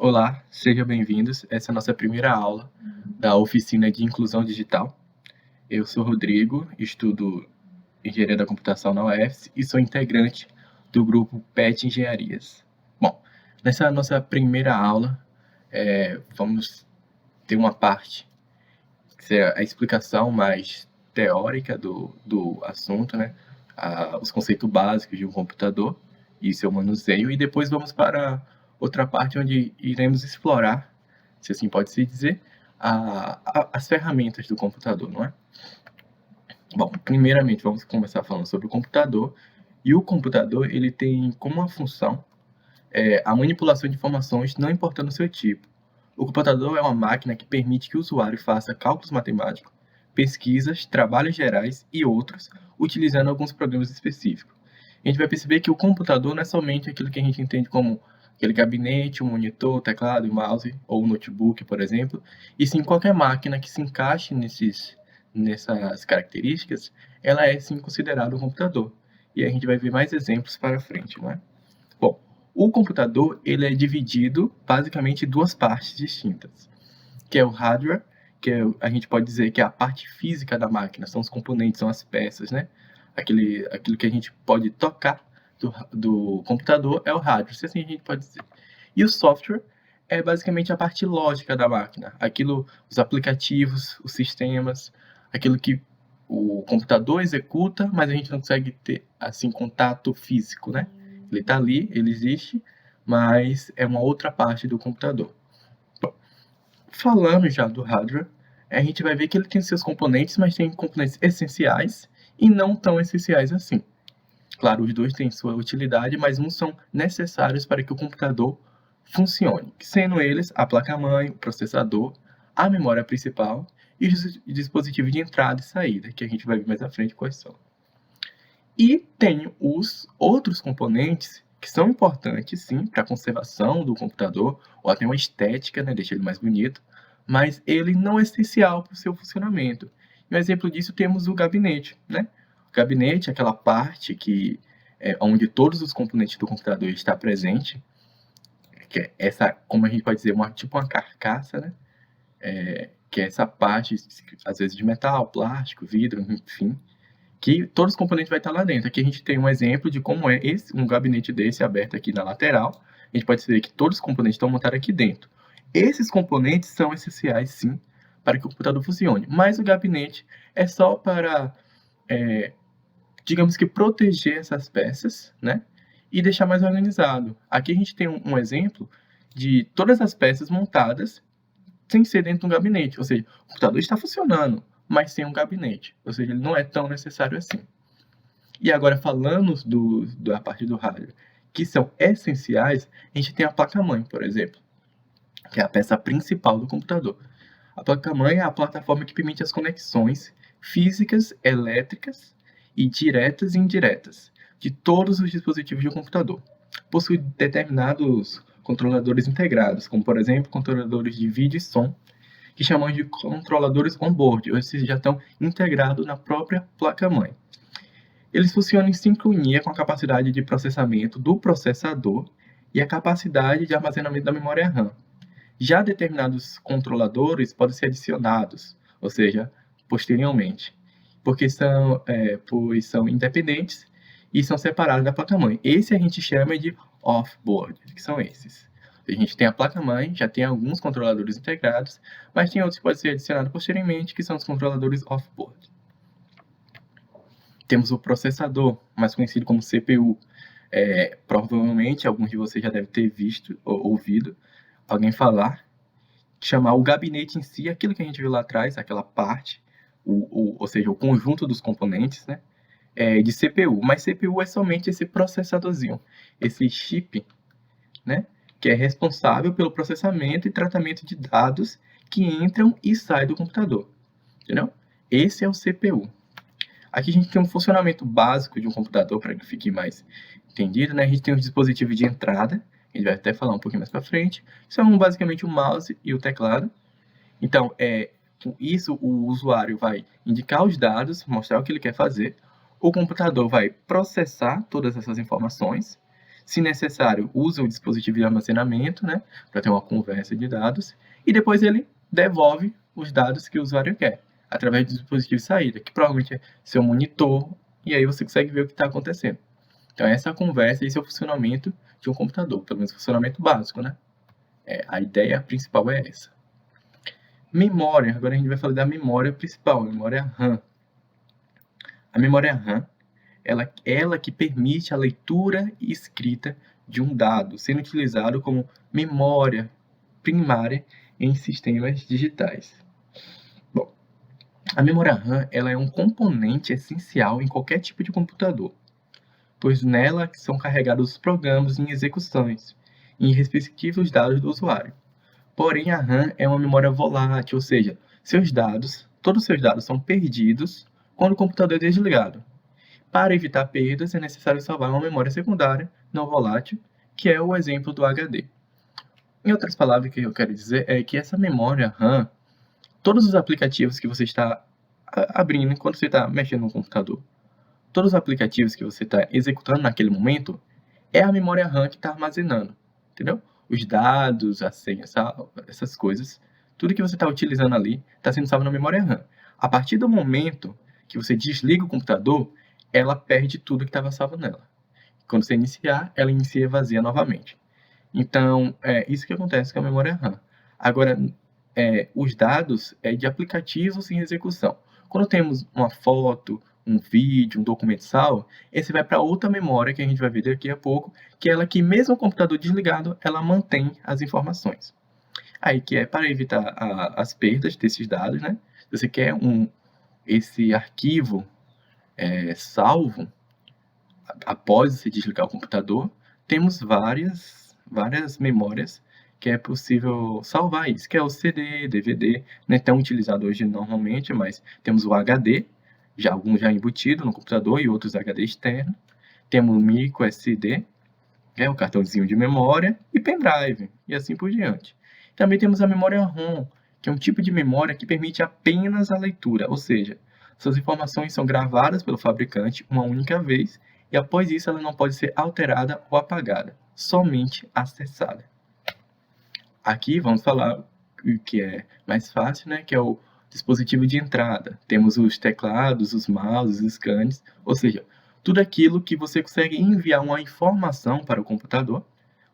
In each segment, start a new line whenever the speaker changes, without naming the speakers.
Olá, sejam bem-vindos. Essa é a nossa primeira aula da oficina de inclusão digital. Eu sou Rodrigo, estudo engenharia da computação na UFS e sou integrante do grupo PET Engenharias. Bom, nessa nossa primeira aula, vamos ter uma parte que é a explicação mais teórica do assunto, né? Os conceitos básicos de um computador e seu manuseio, e depois vamos para outra parte onde iremos explorar, se assim pode se dizer, as ferramentas do computador, não é? Bom, primeiramente vamos começar falando sobre o computador, e o computador ele tem como uma função a manipulação de informações não importando o seu tipo. O computador é uma máquina que permite que o usuário faça cálculos matemáticos, pesquisas, trabalhos gerais e outros, utilizando alguns programas específicos. A gente vai perceber que o computador não é somente aquilo que a gente entende como aquele gabinete, um monitor, teclado, mouse ou um notebook, por exemplo, e sim qualquer máquina que se encaixe nessas características, ela é sim considerada um computador. E a gente vai ver mais exemplos para frente, não é? Bom, o computador ele é dividido basicamente em duas partes distintas, que é o hardware, a gente pode dizer que é a parte física da máquina, são os componentes, são as peças, né? Aquilo que a gente pode tocar do computador é o hardware, se assim a gente pode dizer. E o software é basicamente a parte lógica da máquina, os aplicativos, os sistemas, aquilo que o computador executa, mas a gente não consegue ter assim contato físico, né? Ele está ali, ele existe, mas é uma outra parte do computador. Bom, falando já do hardware, a gente vai ver que ele tem seus componentes, mas tem componentes essenciais e não tão essenciais assim. Claro, os dois têm sua utilidade, mas uns são necessários para que o computador funcione, sendo eles a placa-mãe, o processador, a memória principal e os dispositivos de entrada e saída, que a gente vai ver mais à frente quais são. E tem os outros componentes que são importantes, sim, para a conservação do computador, ou até uma estética, né, deixa ele mais bonito, mas ele não é essencial para o seu funcionamento. E um exemplo disso temos o gabinete, né? O gabinete é aquela parte que onde todos os componentes do computador estão presentes, que é essa, como a gente pode dizer, tipo uma carcaça, né? Que é essa parte, às vezes de metal, plástico, vidro, enfim, que todos os componentes vai estar lá dentro. Aqui a gente tem um exemplo de como é um gabinete desse aberto aqui na lateral. A gente pode ver que todos os componentes estão montados aqui dentro. Esses componentes são essenciais, sim, para que o computador funcione, mas o gabinete é só para, digamos que, proteger essas peças, né? E deixar mais organizado. Aqui a gente tem um exemplo de todas as peças montadas sem ser dentro de um gabinete, ou seja, o computador está funcionando, mas sem um gabinete, ou seja, ele não é tão necessário assim. E agora, falando da parte do hardware, que são essenciais, a gente tem a placa-mãe, por exemplo, que é a peça principal do computador. A placa-mãe é a plataforma que permite as conexões físicas, elétricas e diretas e indiretas de todos os dispositivos do computador. Possui determinados controladores integrados, como por exemplo, controladores de vídeo e som, que chamamos de controladores on-board, ou esses já estão integrados na própria placa-mãe. Eles funcionam em sincronia com a capacidade de processamento do processador e a capacidade de armazenamento da memória RAM. Já determinados controladores podem ser adicionados, ou seja, posteriormente, pois são independentes e são separados da placa-mãe. Esse a gente chama de off-board, que são esses. A gente tem a placa-mãe, já tem alguns controladores integrados, mas tem outros que podem ser adicionados posteriormente, que são os controladores off-board. Temos o processador, mais conhecido como CPU. Provavelmente, alguns de vocês já devem ter visto ou ouvido alguém falar, chamar o gabinete em si, aquilo que a gente viu lá atrás, aquela parte, ou seja, o conjunto dos componentes, né, de CPU. Mas CPU é somente esse processadorzinho, esse chip, né, que é responsável pelo processamento e tratamento de dados que entram e saem do computador, entendeu? Esse é o CPU. Aqui a gente tem um funcionamento básico de um computador, para que fique mais entendido, né? A gente tem os dispositivos de entrada, a gente vai até falar um pouquinho mais para frente, são basicamente o mouse e o teclado. Então, com isso, o usuário vai indicar os dados, mostrar o que ele quer fazer, o computador vai processar todas essas informações, Se necessário, usa o dispositivo de armazenamento, né, para ter uma conversa de dados, e depois ele devolve os dados que o usuário quer, através do dispositivo de saída, que provavelmente é seu monitor, e aí você consegue ver o que está acontecendo. Então, essa é a conversa, esse é o funcionamento de um computador, pelo menos o funcionamento básico, né? A ideia principal é essa. Memória, agora a gente vai falar da memória principal, a memória RAM. A memória RAM, ela que permite a leitura e escrita de um dado, sendo utilizado como memória primária em sistemas digitais. Bom, a memória RAM ela é um componente essencial em qualquer tipo de computador, pois nela são carregados os programas em execuções e respectivos dados do usuário. Porém, a RAM é uma memória volátil, ou seja, todos os seus dados são perdidos quando o computador é desligado. Para evitar perdas, é necessário salvar uma memória secundária não volátil, que é o exemplo do HD. Em outras palavras, o que eu quero dizer é que essa memória RAM, todos os aplicativos que você está abrindo enquanto você está mexendo no computador, todos os aplicativos que você está executando naquele momento, é a memória RAM que está armazenando, entendeu? Os dados, a senha, essas coisas, tudo que você está utilizando ali está sendo salvo na memória RAM. A partir do momento que você desliga o computador, ela perde tudo que estava salvo nela. Quando você iniciar, ela inicia vazia novamente. Então, é isso que acontece com a memória RAM. Agora, os dados de aplicativos em execução. Quando temos uma foto, um vídeo, um documento salvo, esse vai para outra memória que a gente vai ver daqui a pouco, que é ela que, mesmo o computador desligado, ela mantém as informações. Aí que é para evitar as perdas desses dados, né? Se você quer esse arquivo salvo após você desligar o computador, temos várias memórias que é possível salvar isso, que é o CD, DVD, não é tão utilizado hoje normalmente, mas temos o HD, alguns já embutido no computador e outros HD externo. Temos o micro SD, que é o cartãozinho de memória, e pendrive, e assim por diante. Também temos a memória ROM, que é um tipo de memória que permite apenas a leitura, ou seja, suas informações são gravadas pelo fabricante uma única vez e após isso ela não pode ser alterada ou apagada, somente acessada. Aqui vamos falar o que é mais fácil, né, que é o dispositivo de entrada. Temos os teclados, os mouses, os scanners, ou seja, tudo aquilo que você consegue enviar uma informação para o computador.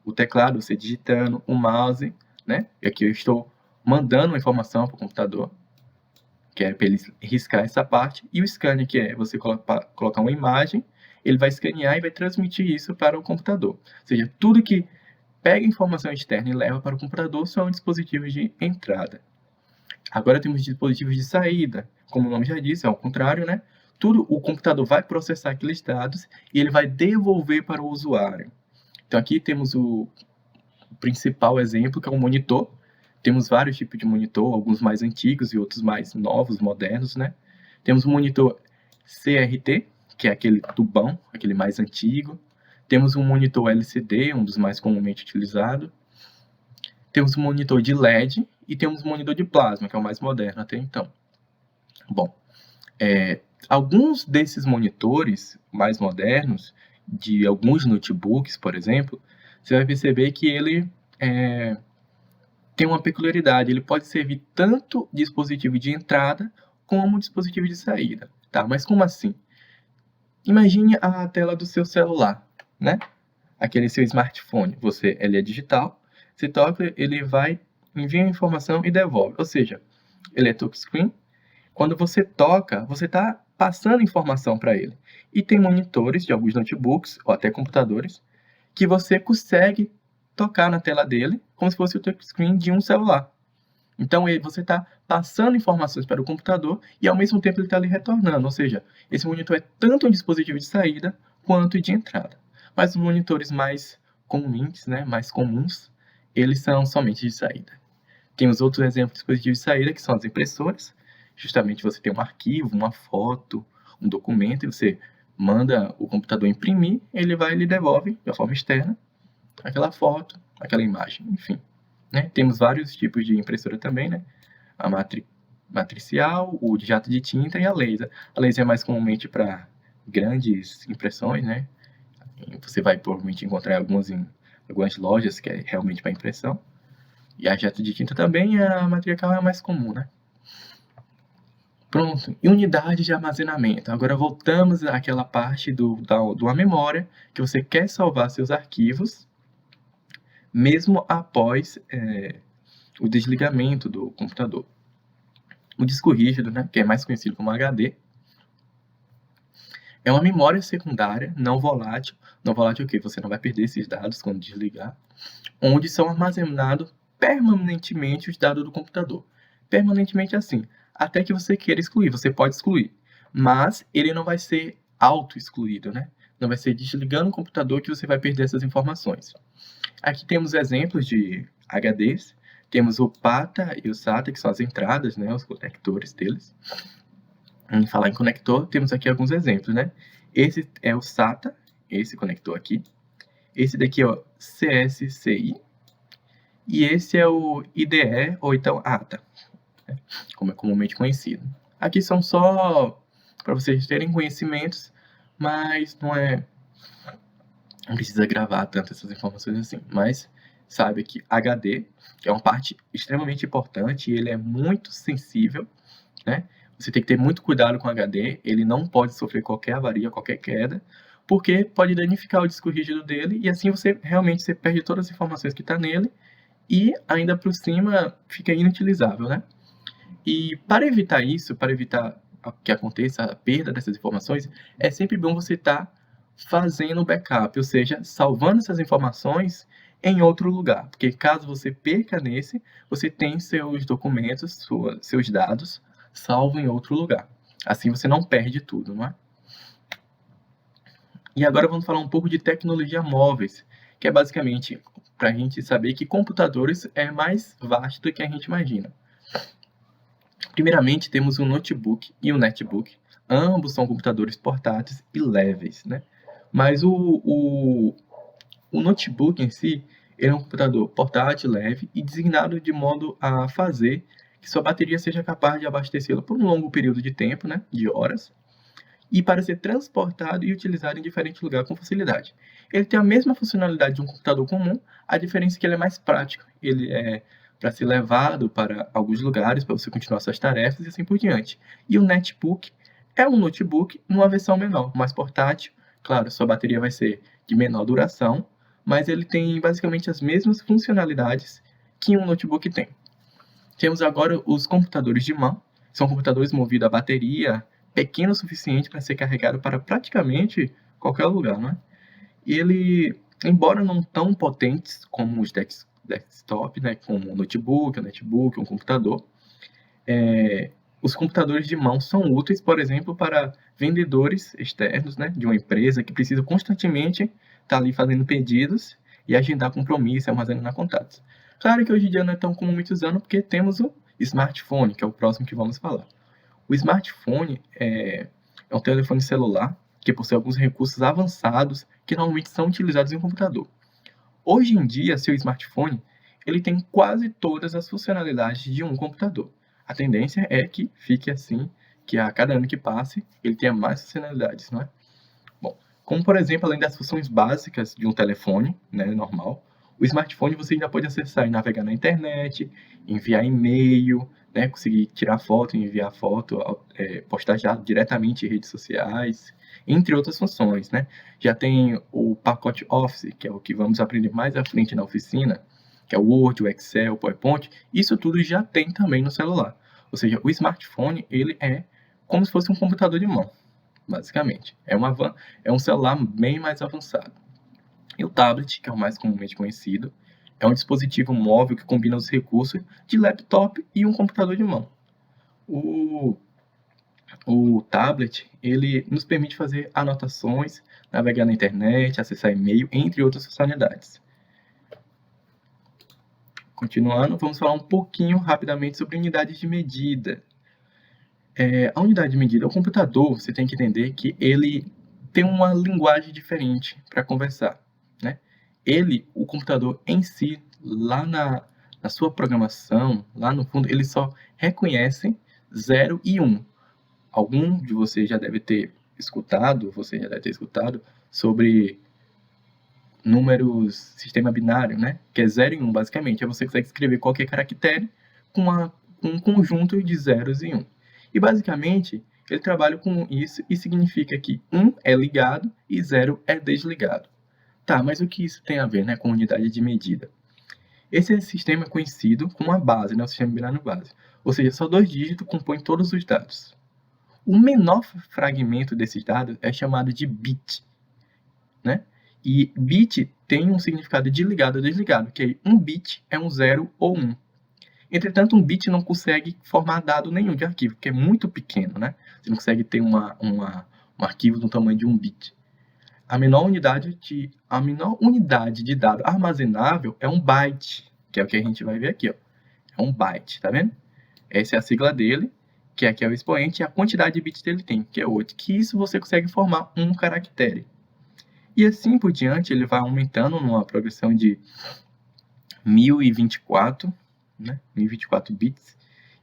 O teclado, você digitando, o mouse, né, e aqui eu estou mandando uma informação para o computador, que é para ele riscar essa parte, e o scanner, que é você colocar uma imagem, ele vai escanear e vai transmitir isso para o computador. Ou seja, tudo que pega informação externa e leva para o computador são dispositivos de entrada. Agora temos dispositivos de saída, como o nome já disse, é ao contrário, né? O computador vai processar aqueles dados e ele vai devolver para o usuário. Então aqui temos o principal exemplo, que é o monitor. Temos vários tipos de monitor, alguns mais antigos e outros mais novos, modernos, né? Temos o monitor CRT, que é aquele tubão, aquele mais antigo. Temos um monitor LCD, um dos mais comumente utilizados. Temos um monitor de LED e temos um monitor de plasma, que é o mais moderno até então. Bom, alguns desses monitores mais modernos, de alguns notebooks, por exemplo, você vai perceber que ele tem uma peculiaridade. Ele pode servir tanto dispositivo de entrada como dispositivo de saída. Tá? Mas como assim? Imagine a tela do seu celular, né? Aquele seu smartphone. Ele é digital, você toca, ele vai, envia a informação e devolve. Ou seja, ele é touchscreen. Quando você toca, você está passando informação para ele. E tem monitores de alguns notebooks, ou até computadores, que você consegue tocar na tela dele, como se fosse o touchscreen de um celular. Então, você está passando informações para o computador e, ao mesmo tempo, ele está lhe retornando. Ou seja, esse monitor é tanto um dispositivo de saída quanto de entrada. Mas os monitores mais comuns, né, eles são somente de saída. Temos outros exemplos de dispositivos de saída, que são as impressoras. Justamente você tem um arquivo, uma foto, um documento, e você manda o computador imprimir, ele vai e lhe devolve, de forma externa, aquela foto, aquela imagem, enfim. Né? Temos vários tipos de impressora também, né? A matricial, o de jato de tinta e a laser. A laser é mais comumente para grandes impressões, né? Você vai provavelmente encontrar algumas lojas que é realmente para impressão. E a jato de tinta também, a matriarcal é a mais comum, né? Pronto, e unidade de armazenamento. Agora voltamos àquela parte de uma memória que você quer salvar seus arquivos, mesmo após o desligamento do computador. O disco rígido, né, que é mais conhecido como HD, é uma memória secundária não volátil. Não volátil o quê? Você não vai perder esses dados quando desligar, onde são armazenados permanentemente os dados do computador. Permanentemente assim, até que você queira excluir, você pode excluir, mas ele não vai ser auto-excluído, né? Não vai ser desligando o computador que você vai perder essas informações. Aqui temos exemplos de HDs, temos o PATA e o SATA, que são as entradas, né, os conectores deles. Em falar em conector, temos aqui alguns exemplos, né? Esse é o SATA, esse conector aqui. Esse daqui é o CSCI. E esse é o IDE, ou então ATA, né, como é comumente conhecido. Aqui são só para vocês terem conhecimentos, mas não precisa gravar tanto essas informações assim. Mas sabe que HD é uma parte extremamente importante e ele é muito sensível, né? Você tem que ter muito cuidado com o HD, ele não pode sofrer qualquer avaria, qualquer queda, porque pode danificar o disco rígido dele e assim você perde todas as informações que está nele e ainda por cima fica inutilizável, né? E para evitar isso, para evitar que aconteça a perda dessas informações, é sempre bom você estar fazendo backup, ou seja, salvando essas informações em outro lugar, porque caso você perca nesse, você tem seus documentos, seus dados salvo em outro lugar. Assim você não perde tudo, não é? E agora vamos falar um pouco de tecnologia móveis, que é basicamente para a gente saber que computadores é mais vasto do que a gente imagina. Primeiramente, temos um notebook e um netbook. Ambos são computadores portáteis e leves, né? Mas o notebook em si, ele é um computador portátil, leve e designado de modo a fazer que sua bateria seja capaz de abastecê-lo por um longo período de tempo, né, de horas, e para ser transportado e utilizado em diferentes lugares com facilidade. Ele tem a mesma funcionalidade de um computador comum, a diferença é que ele é mais prático. Ele é para ser levado para alguns lugares, para você continuar suas tarefas e assim por diante. E o netbook é um notebook numa versão menor, mais portátil. Claro, sua bateria vai ser de menor duração, mas ele tem basicamente as mesmas funcionalidades que um notebook tem. Temos agora os computadores de mão. São computadores movidos a bateria pequeno o suficiente para ser carregado para praticamente qualquer lugar, né? E ele, embora não tão potentes como os desktop, né, como um notebook, um computador, os computadores de mão são úteis, por exemplo, para vendedores externos, né, de uma empresa que precisa constantemente estar ali fazendo pedidos e agendar compromissos, armazenar contatos. Claro que hoje em dia não é tão comumente usando porque temos o smartphone, que é o próximo que vamos falar. O smartphone é um telefone celular que possui alguns recursos avançados que normalmente são utilizados em um computador. Hoje em dia, seu smartphone ele tem quase todas as funcionalidades de um computador. A tendência é que fique assim, que a cada ano que passe, ele tenha mais funcionalidades, não é? Bom, como por exemplo, além das funções básicas de um telefone, né, normal, o smartphone você ainda pode acessar e navegar na internet, enviar e-mail, né, conseguir tirar foto, enviar foto, postar já diretamente em redes sociais, entre outras funções, né? Já tem o pacote Office, que é o que vamos aprender mais à frente na oficina, que é o Word, o Excel, o PowerPoint. Isso tudo já tem também no celular. Ou seja, o smartphone ele é como se fosse um computador de mão, basicamente. É um celular bem mais avançado. E o tablet, que é o mais comumente conhecido, é um dispositivo móvel que combina os recursos de laptop e um computador de mão. O tablet, ele nos permite fazer anotações, navegar na internet, acessar e-mail, entre outras funcionalidades. Continuando, vamos falar um pouquinho rapidamente sobre unidades de medida. A unidade de medida, o computador, você tem que entender que ele tem uma linguagem diferente para conversar, né? O computador em si, lá na sua programação, lá no fundo, ele só reconhece 0 e 1. Algum de vocês já deve ter escutado sobre números, sistema binário, né? Que é 0 e 1, basicamente. Aí você consegue escrever qualquer caractere com um conjunto de zeros e 1. E, basicamente, ele trabalha com isso e significa que 1 é ligado e 0 é desligado. Tá, mas o que isso tem a ver, né, com unidade de medida? Esse sistema é conhecido como a base, né, o sistema binário base. Ou seja, só 2 dígitos compõem todos os dados. O menor fragmento desses dados é chamado de bit, né? E bit tem um significado de ligado ou desligado, que um bit é um 0 ou 1. Entretanto, um bit não consegue formar dado nenhum de arquivo, porque é muito pequeno, né? Você não consegue ter um arquivo do tamanho de 1 bit. A menor unidade de dado armazenável é um byte, que é o que a gente vai ver aqui, ó. É um byte, tá vendo? Essa é a sigla dele, que aqui é o expoente, e a quantidade de bits dele tem, que é 8. Que isso você consegue formar um caractere. E assim por diante, ele vai aumentando numa progressão de 1024, né? 1024 bits,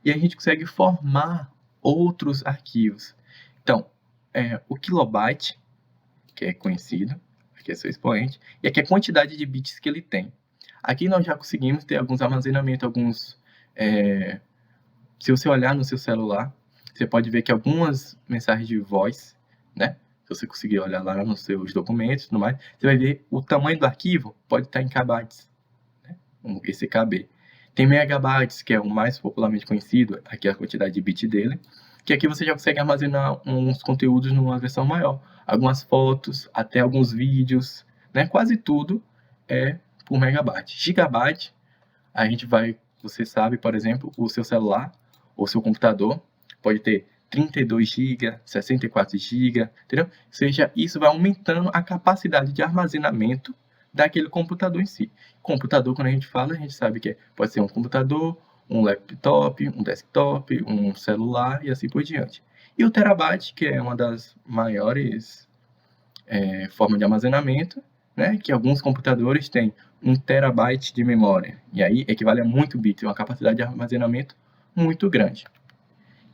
e a gente consegue formar outros arquivos. Então, o kilobyte, que é conhecido, aqui é seu expoente, e aqui é a quantidade de bits que ele tem. Aqui nós já conseguimos ter alguns armazenamentos, se você olhar no seu celular, você pode ver que algumas mensagens de voz, né? Se você conseguir olhar lá nos seus documentos e tudo mais, você vai ver o tamanho do arquivo pode estar em kbytes, né? Esse KB. Tem megabytes, que é o mais popularmente conhecido, aqui é a quantidade de bit dele, que aqui você já consegue armazenar uns conteúdos numa versão maior. Algumas fotos, até alguns vídeos, né? Quase tudo é por megabyte. Gigabyte, a gente vai, você sabe, por exemplo, o seu celular ou seu computador pode ter 32 GB, 64 GB, entendeu? Ou seja, isso vai aumentando a capacidade de armazenamento daquele computador em si. Computador, quando a gente fala, a gente sabe que pode ser um computador, um laptop, um desktop, um celular e assim por diante. E o terabyte, que é uma das maiores formas de armazenamento, né, que alguns computadores têm 1 terabyte de memória, e aí equivale a muito bits, uma capacidade de armazenamento muito grande.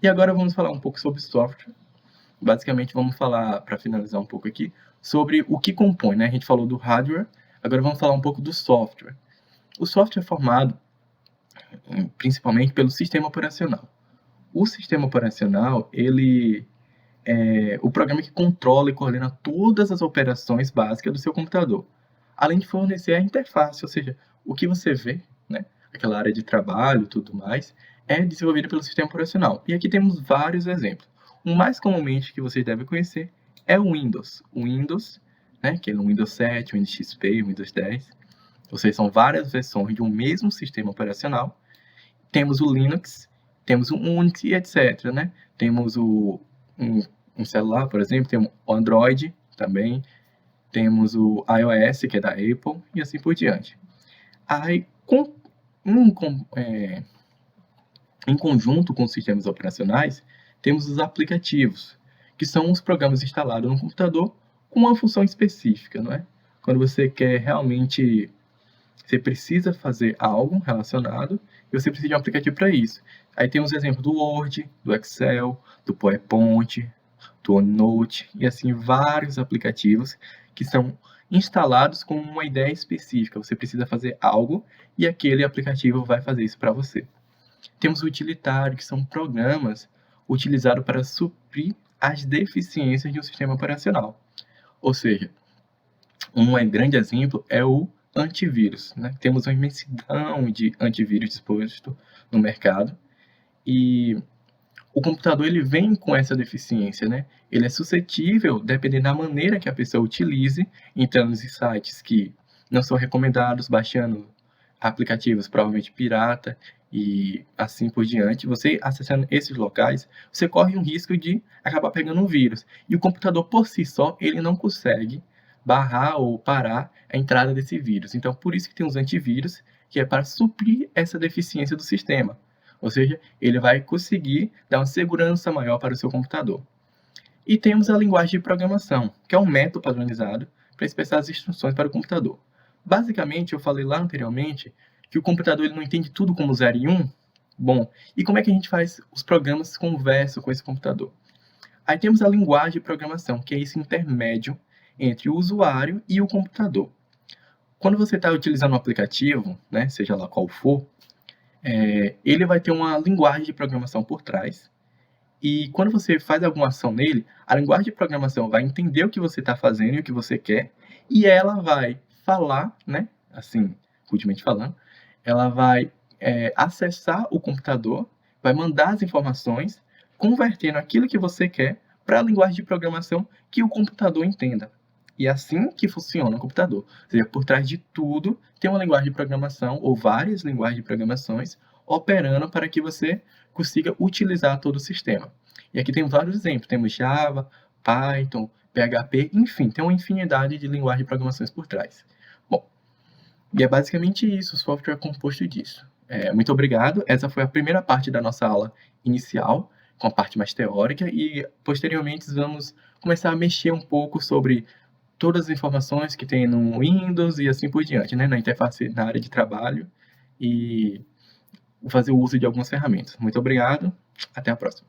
E agora vamos falar um pouco sobre software. Basicamente, vamos falar, para finalizar um pouco aqui, sobre o que compõe, né? A gente falou do hardware, agora vamos falar um pouco do software. O software é formado principalmente pelo sistema operacional. O sistema operacional, ele é o programa que controla e coordena todas as operações básicas do seu computador, além de fornecer a interface, ou seja, o que você vê, né? Aquela área de trabalho e tudo mais, é desenvolvida pelo sistema operacional. E aqui temos vários exemplos. O mais comumente que vocês devem conhecer é o Windows. O Windows, né, que é o Windows 7, o Windows XP, o Windows 10. Ou seja, são várias versões de um mesmo sistema operacional. Temos o Linux, temos o Unix e etc. Né? Temos um celular, por exemplo, temos o Android também. Temos o iOS, que é da Apple, e assim por diante. Aí, em conjunto com os sistemas operacionais, temos os aplicativos, que são os programas instalados no computador com uma função específica, não é? Quando você quer realmente, você precisa fazer algo relacionado e você precisa de um aplicativo para isso. Aí tem os exemplos do Word, do Excel, do PowerPoint, do OneNote e assim vários aplicativos que são instalados com uma ideia específica. Você precisa fazer algo e aquele aplicativo vai fazer isso para você. Temos o utilitário, que são programas utilizados para suprir as deficiências de um sistema operacional. Ou seja, um grande exemplo é o antivírus, né? Temos uma imensidão de antivírus disposto no mercado e o computador ele vem com essa deficiência, né? Ele é suscetível, dependendo da maneira que a pessoa utilize, entrando em sites que não são recomendados, baixando aplicativos provavelmente pirata e assim por diante. Você acessando esses locais, você corre um risco de acabar pegando um vírus. E o computador por si só, ele não consegue barrar ou parar a entrada desse vírus. Então, por isso que tem os antivírus, que é para suprir essa deficiência do sistema. Ou seja, ele vai conseguir dar uma segurança maior para o seu computador. E temos a linguagem de programação, que é um método padronizado para expressar as instruções para o computador. Basicamente, eu falei lá anteriormente que o computador ele não entende tudo como 0 e 1. Bom, e como é que a gente faz os programas conversam com esse computador? Aí temos a linguagem de programação, que é esse intermédio entre o usuário e o computador. Quando você está utilizando um aplicativo, né, seja lá qual for, ele vai ter uma linguagem de programação por trás, e quando você faz alguma ação nele, a linguagem de programação vai entender o que você está fazendo e o que você quer, e ela vai falar, né, assim, rudimente falando, ela vai acessar o computador, vai mandar as informações, convertendo aquilo que você quer para a linguagem de programação que o computador entenda. E é assim que funciona o computador. Ou seja, por trás de tudo tem uma linguagem de programação ou várias linguagens de programações operando para que você consiga utilizar todo o sistema. E aqui tem vários exemplos, temos Java, Python, PHP, enfim, tem uma infinidade de linguagens de programações por trás. Bom, e é basicamente isso, o software é composto disso. Muito obrigado, essa foi a primeira parte da nossa aula inicial, com a parte mais teórica, e posteriormente vamos começar a mexer um pouco sobre todas as informações que tem no Windows e assim por diante, né, na interface, na área de trabalho, e fazer o uso de algumas ferramentas. Muito obrigado, até a próxima.